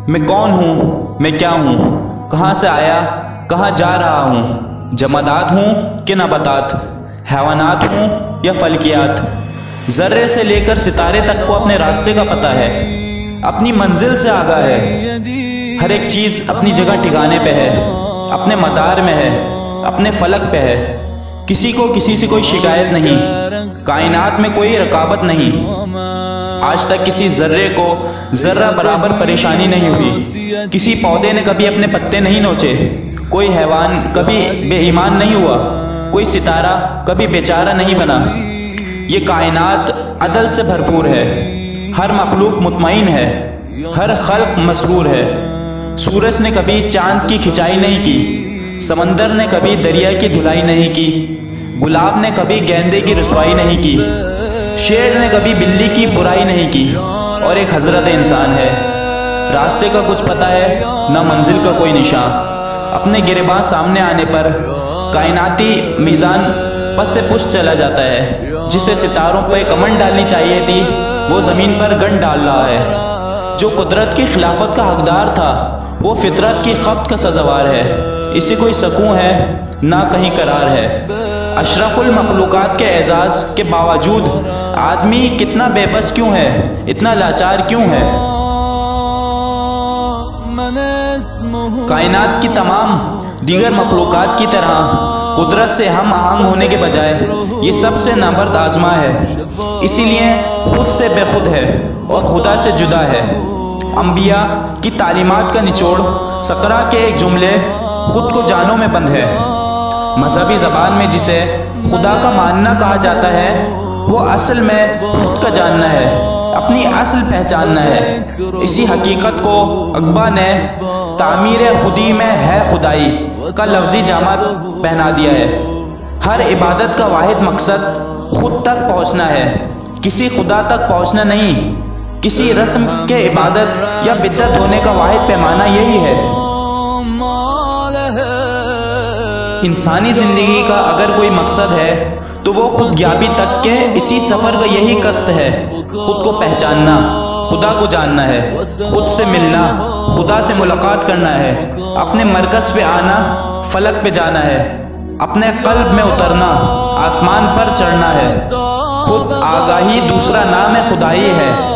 میں کون ہوں، میں کیا ہوں، کہاں سے آیا، کہاں جا رہا ہوں، جمادات ہوں کہ نباتات، حیوانات ہوں یا فلکیات۔ ذرے سے لے کر ستارے تک کو اپنے راستے کا پتہ ہے، اپنی منزل سے آگاہ ہے۔ ہر ایک چیز اپنی جگہ ٹھکانے پہ ہے، اپنے مدار میں ہے، اپنے فلک پہ ہے۔ کسی کو کسی سے کوئی شکایت نہیں، کائنات میں کوئی رکاوٹ نہیں۔ آج تک کسی ذرے کو ذرہ برابر پریشانی نہیں ہوئی، کسی پودے نے کبھی اپنے پتے نہیں نوچے، کوئی حیوان کبھی بے ایمان نہیں ہوا، کوئی ستارہ کبھی بیچارہ نہیں بنا۔ یہ کائنات عدل سے بھرپور ہے، ہر مخلوق مطمئن ہے، ہر خلق مسرور ہے۔ سورج نے کبھی چاند کی کھچائی نہیں کی، سمندر نے کبھی دریا کی دھلائی نہیں کی، گلاب نے کبھی گیندے کی رسوائی نہیں کی، شیر نے کبھی بلی کی برائی نہیں کی، اور ایک حضرت انسان ہے۔ راستے کا کچھ پتہ ہے نہ منزل کا کوئی نشان۔ اپنے گریباں سامنے آنے پر کائناتی میزان پس سے پشت چلا جاتا ہے۔ جسے ستاروں پہ کمند ڈالنی چاہیے تھی وہ زمین پر گند ڈال رہا ہے۔ جو قدرت کی خلافت کا حقدار تھا وہ فطرت کی خفت کا سزاوار ہے۔ اسے کوئی سکون ہے نہ کہیں قرار ہے۔ اشرف المخلوقات کے اعزاز کے باوجود آدمی کتنا بے بس کیوں ہے، اتنا لاچار کیوں ہے؟ کائنات کی تمام دیگر مخلوقات کی طرح قدرت سے ہم آہنگ ہونے کے بجائے یہ سب سے نابرد آزما ہے، اسی لیے خود سے بے خود ہے اور خدا سے جدا ہے۔ انبیاء کی تعلیمات کا نچوڑ سقراء کے ایک جملے خود کو جانوں میں بند ہے۔ مذہبی زبان میں جسے خدا کا ماننا کہا جاتا ہے وہ اصل میں خود کا جاننا ہے، اپنی اصل پہچاننا ہے۔ اسی حقیقت کو اقبا نے تعمیر خودی میں ہے خدائی کا لفظی جامہ پہنا دیا ہے۔ ہر عبادت کا واحد مقصد خود تک پہنچنا ہے، کسی خدا تک پہنچنا نہیں۔ کسی رسم کے عبادت یا بدعت ہونے کا واحد پیمانہ یہی ہے۔ انسانی زندگی کا اگر کوئی مقصد ہے تو وہ خود یابی تک کے اسی سفر کا یہی قصد ہے۔ خود کو پہچاننا، خدا کو جاننا ہے، خود سے ملنا، خدا سے ملاقات کرنا ہے، اپنے مرکز پہ آنا، فلک پہ جانا ہے، اپنے قلب میں اترنا، آسمان پر چڑھنا ہے۔ خود آگاہی دوسرا نام خدائی ہے۔